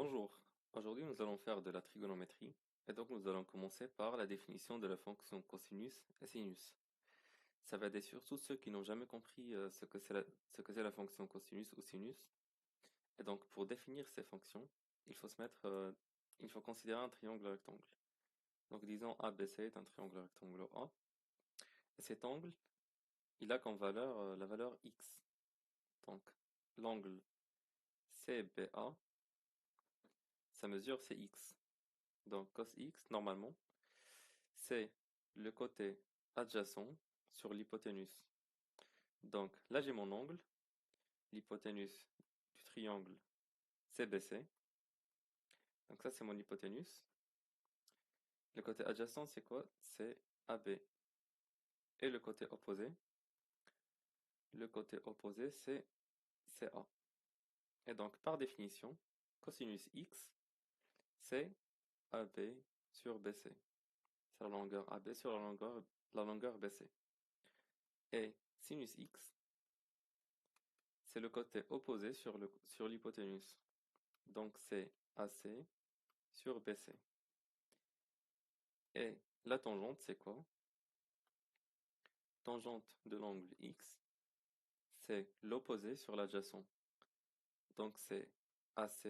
Bonjour, aujourd'hui nous allons faire de la trigonométrie et donc nous allons commencer par la définition de la fonction cosinus et sinus. Ça va aider surtout ceux qui n'ont jamais compris ce que c'est la fonction cosinus ou sinus. Et donc pour définir ces fonctions, il faut il faut considérer un triangle rectangle. Donc disons ABC est un triangle rectangle A et cet angle, il a comme valeur la valeur x. Donc l'angle CBA, sa mesure c'est x. Donc cos x normalement c'est le côté adjacent sur l'hypoténuse. Donc là j'ai mon angle, l'hypoténuse du triangle CBC. Donc ça c'est mon hypoténuse. Le côté adjacent c'est quoi? C'est AB. Et le côté opposé c'est CA. Et donc par définition, cosinus x c'est AB sur BC. C'est la longueur AB sur la longueur BC. Et sinus x c'est le côté opposé sur l'hypoténuse. Donc c'est AC sur BC. Et la tangente, c'est quoi? Tangente de l'angle X, c'est l'opposé sur l'adjacent. Donc c'est AC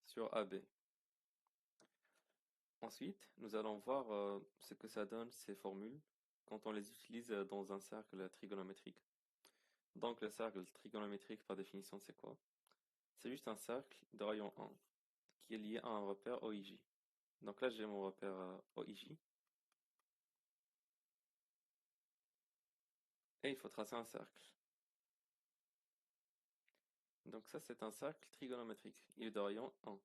sur AB. Ensuite, nous allons voir ce que ça donne ces formules quand on les utilise dans un cercle trigonométrique. Donc le cercle trigonométrique par définition, c'est quoi? C'est juste un cercle de rayon 1 qui est lié à un repère OIJ. Donc là, j'ai mon repère OIJ et il faut tracer un cercle. Donc ça, c'est un cercle trigonométrique. Il est de rayon 1.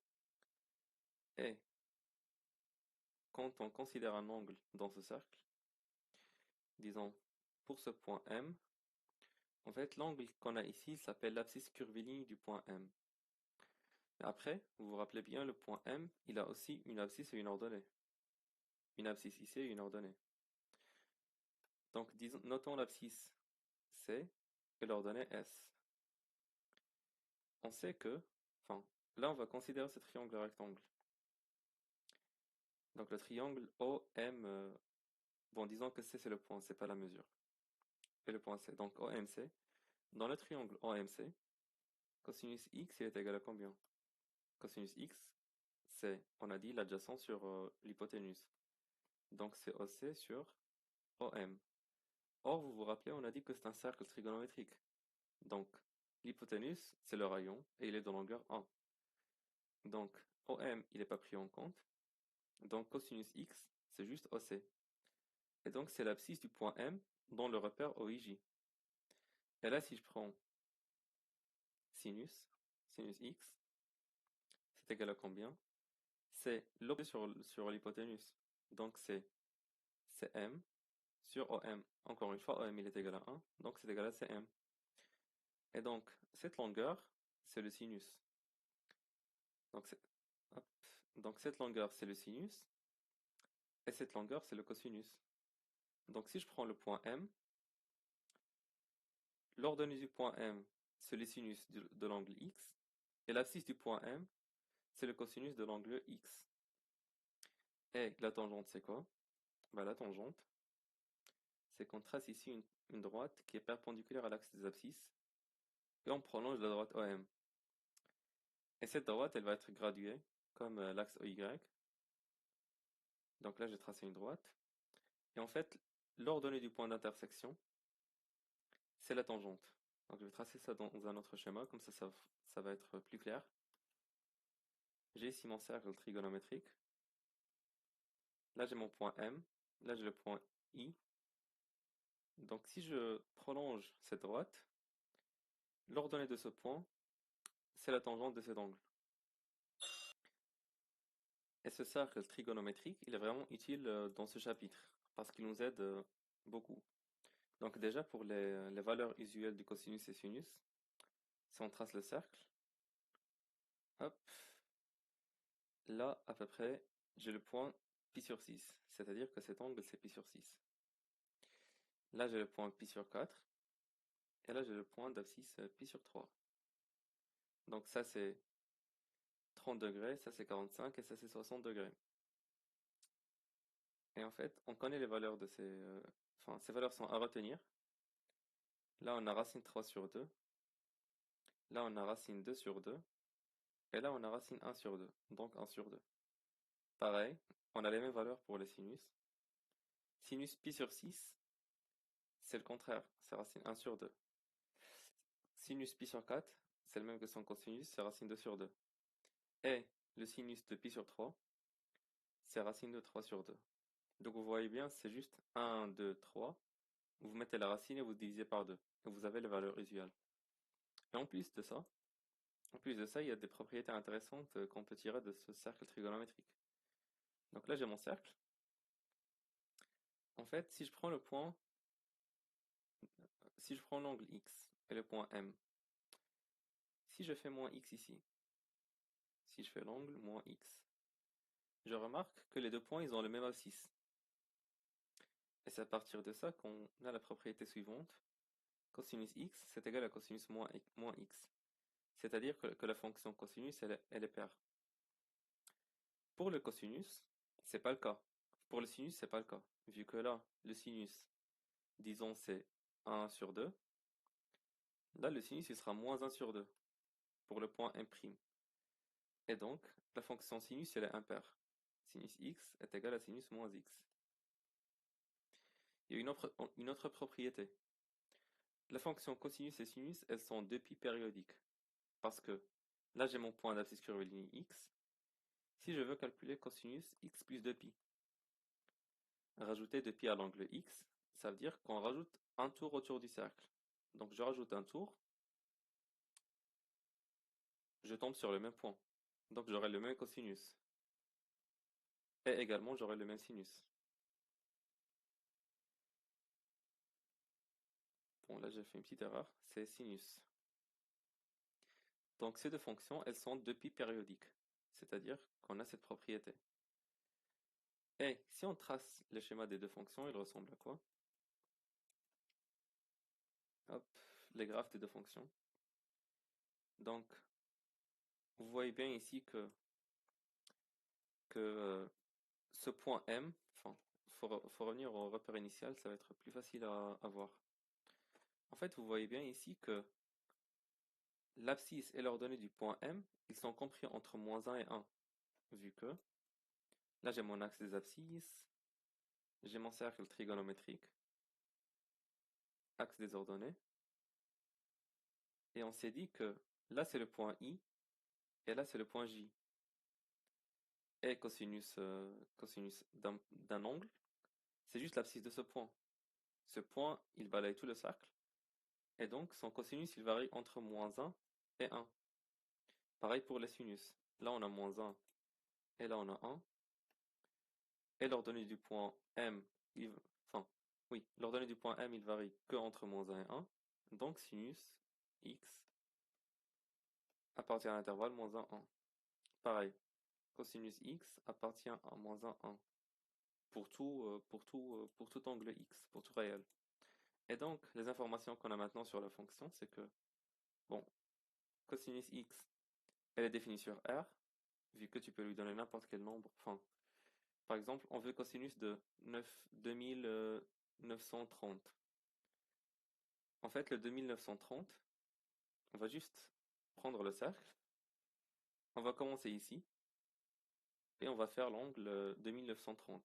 Et quand on considère un angle dans ce cercle, disons pour ce point M, en fait l'angle qu'on a ici s'appelle l'abscisse curviligne du point M. Après, vous vous rappelez bien, le point M, il a aussi une abscisse et une ordonnée. Une abscisse ici et une ordonnée. Donc notons l'abscisse C et l'ordonnée S. On sait que, enfin, là on va considérer ce triangle rectangle. Donc le triangle OM, bon disons que C c'est le point, c'est pas la mesure. Et le point C, donc OMC. Dans le triangle OMC, cosinus x il est égal à combien? Cosinus x, c'est, on a dit, l'adjacent sur l'hypoténuse. Donc c'est OC sur OM. Or, vous vous rappelez, on a dit que c'est un cercle trigonométrique. Donc, l'hypoténuse, c'est le rayon, et il est de longueur 1. Donc, OM, il n'est pas pris en compte. Donc, cosinus x, c'est juste OC. Et donc, c'est l'abscisse du point M dans le repère OIJ. Et là, si je prends sinus x, c'est égal à combien? C'est l'opposé sur l'hypoténuse. Donc, c'est M sur OM. Encore une fois, OM il est égal à 1, donc c'est égal à CM. Et donc, cette longueur, c'est le sinus. Donc, hop. Donc cette longueur, c'est le sinus, et cette longueur, c'est le cosinus. Donc, si je prends le point M, l'ordonnée du point M, c'est le sinus de l'angle X, et l'abscisse du point M, c'est le cosinus de l'angle X. Et la tangente, c'est quoi? Bah, la tangente, c'est qu'on trace ici une droite qui est perpendiculaire à l'axe des abscisses, et on prolonge la droite OM. Et cette droite, elle va être graduée, comme l'axe OY. Donc là, j'ai tracé une droite. Et en fait, l'ordonnée du point d'intersection, c'est la tangente. Donc je vais tracer ça dans un autre schéma, comme ça va être plus clair. J'ai ici mon cercle trigonométrique. Là, j'ai mon point M. Là, j'ai le point I. Donc si je prolonge cette droite, l'ordonnée de ce point, c'est la tangente de cet angle. Et ce cercle trigonométrique, il est vraiment utile dans ce chapitre, parce qu'il nous aide beaucoup. Donc déjà, pour les valeurs usuelles du cosinus et sinus, si on trace le cercle, hop, là, à peu près, j'ai le point pi sur 6, c'est-à-dire que cet angle, c'est pi sur 6. Là, j'ai le point pi sur 4, et là, j'ai le point d'abscisse pi sur 3. Donc ça, c'est 30 degrés, ça c'est 45 et ça c'est 60 degrés. Et en fait, on connaît les valeurs de enfin, ces valeurs sont à retenir. Là, on a racine 3 sur 2. Là, on a racine 2 sur 2. Et là, on a racine 1 sur 2. Donc 1 sur 2. Pareil, on a les mêmes valeurs pour les sinus. Sinus pi sur 6, c'est le contraire, c'est racine 1 sur 2. Sinus pi sur 4, c'est le même que son cosinus, c'est racine 2 sur 2. Et le sinus de pi sur 3, c'est racine de 3 sur 2. Donc vous voyez bien, c'est juste 1, 2, 3. Vous mettez la racine et vous divisez par 2. Et vous avez les valeurs usuelles. Et en plus de ça, il y a des propriétés intéressantes qu'on peut tirer de ce cercle trigonométrique. Donc là, j'ai mon cercle. En fait, si je prends l'angle X et le point M, si je fais moins X ici, si je fais l'angle moins X, je remarque que les deux points, ils ont le même abscisse. Et c'est à partir de ça qu'on a la propriété suivante. Cosinus X, c'est égal à cosinus moins X. C'est-à-dire que la fonction cosinus, elle est paire. Pour le cosinus, c'est pas le cas. Pour le sinus, c'est pas le cas. Vu que là, le sinus, disons, c'est 1 sur 2. Là, le sinus, il sera moins 1 sur 2 pour le point M'. Et donc, la fonction sinus, elle est impaire. Sinus x est égal à sinus moins x. Il y a une autre propriété. La fonction cosinus et sinus, elles sont 2π périodiques. Parce que là, j'ai mon point d'abscisse curviligne x. Si je veux calculer cosinus x plus 2π, rajouter 2π à l'angle x, ça veut dire qu'on rajoute un tour autour du cercle. Donc je rajoute un tour, je tombe sur le même point. Donc j'aurai le même cosinus. Et également, j'aurai le même sinus. Bon, là, j'ai fait une petite erreur. C'est sinus. Donc ces deux fonctions, elles sont 2π périodiques. C'est-à-dire qu'on a cette propriété. Et si on trace le schéma des deux fonctions, il ressemble à quoi? Hop, les graphes des deux fonctions. Donc, vous voyez bien ici que ce point M, enfin, faut revenir au repère initial, ça va être plus facile à voir. En fait, vous voyez bien ici que l'abscisse et l'ordonnée du point M, ils sont compris entre moins 1 et 1, vu que là j'ai mon axe des abscisses, j'ai mon cercle trigonométrique, axe des ordonnées, et on s'est dit que là c'est le point I, et là c'est le point J. Et cosinus d'un angle, c'est juste l'abscisse de ce point. Ce point, il balaye tout le cercle, et donc son cosinus, il varie entre moins 1 et 1. Pareil pour les sinus. Là, on a moins 1, et là, on a 1. Et l'ordonnée du point M, enfin, oui, l'ordonnée du point M, il varie que entre moins 1 et 1. Donc, sinus x appartient à l'intervalle moins 1, 1. Pareil, cosinus x appartient à moins 1, 1. Pour tout angle x, pour tout réel. Et donc, les informations qu'on a maintenant sur la fonction, c'est que, bon, cosinus x, elle est définie sur R, vu que tu peux lui donner n'importe quel nombre. Enfin, par exemple, on veut cosinus de 2930. En fait, le 2930, on va juste prendre le cercle, on va commencer ici, et on va faire l'angle 2930.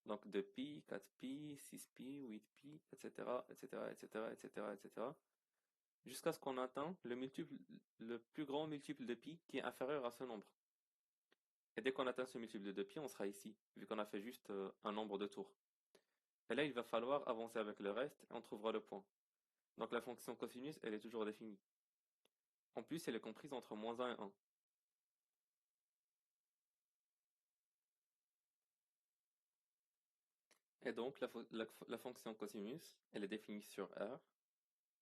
Donc 2π, 4π, 6π, 8π, etc., etc., etc., etc., etc., jusqu'à ce qu'on atteigne le plus grand multiple de pi qui est inférieur à ce nombre. Et dès qu'on atteint ce multiple de pi, on sera ici, vu qu'on a fait juste un nombre de tours. Et là, il va falloir avancer avec le reste, et on trouvera le point. Donc la fonction cosinus, elle est toujours définie. En plus, elle est comprise entre moins 1 et 1. Et donc, la fonction cosinus, elle est définie sur R,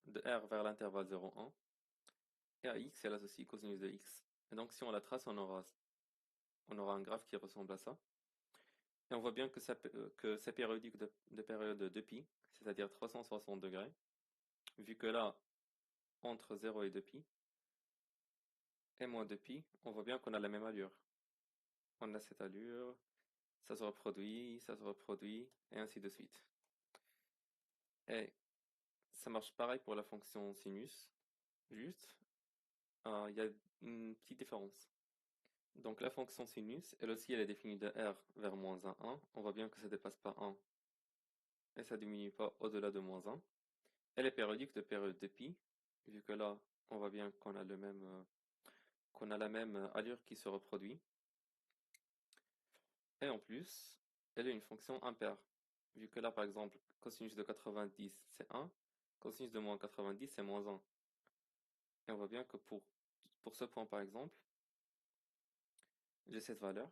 de R vers l'intervalle 0, 1, et à X, elle associe cosinus de X. Et donc, si on la trace, on aura un graphe qui ressemble à ça. Et on voit bien que c'est périodique de période de pi, c'est-à-dire 360 degrés, vu que là, entre 0 et 2 pi, et moins de pi, on voit bien qu'on a la même allure. On a cette allure, ça se reproduit, et ainsi de suite. Et ça marche pareil pour la fonction sinus, juste, il y a une petite différence. Donc la fonction sinus, elle aussi, elle est définie de r vers moins 1. On voit bien que ça dépasse pas 1 et ça diminue pas au-delà de moins 1. Elle est périodique de période de pi, vu que là, on voit bien qu'on a qu'on a la même allure qui se reproduit. Et en plus, elle est une fonction impaire, vu que là, par exemple, cosinus de 90, c'est 1, cosinus de moins 90, c'est moins 1. Et on voit bien que pour ce point, par exemple, j'ai cette valeur,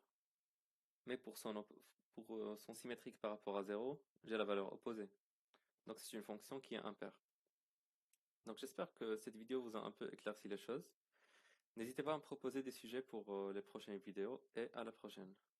mais pour son symétrique par rapport à 0, j'ai la valeur opposée. Donc c'est une fonction qui est impaire. Donc j'espère que cette vidéo vous a un peu éclairci les choses. N'hésitez pas à me proposer des sujets pour les prochaines vidéos et à la prochaine.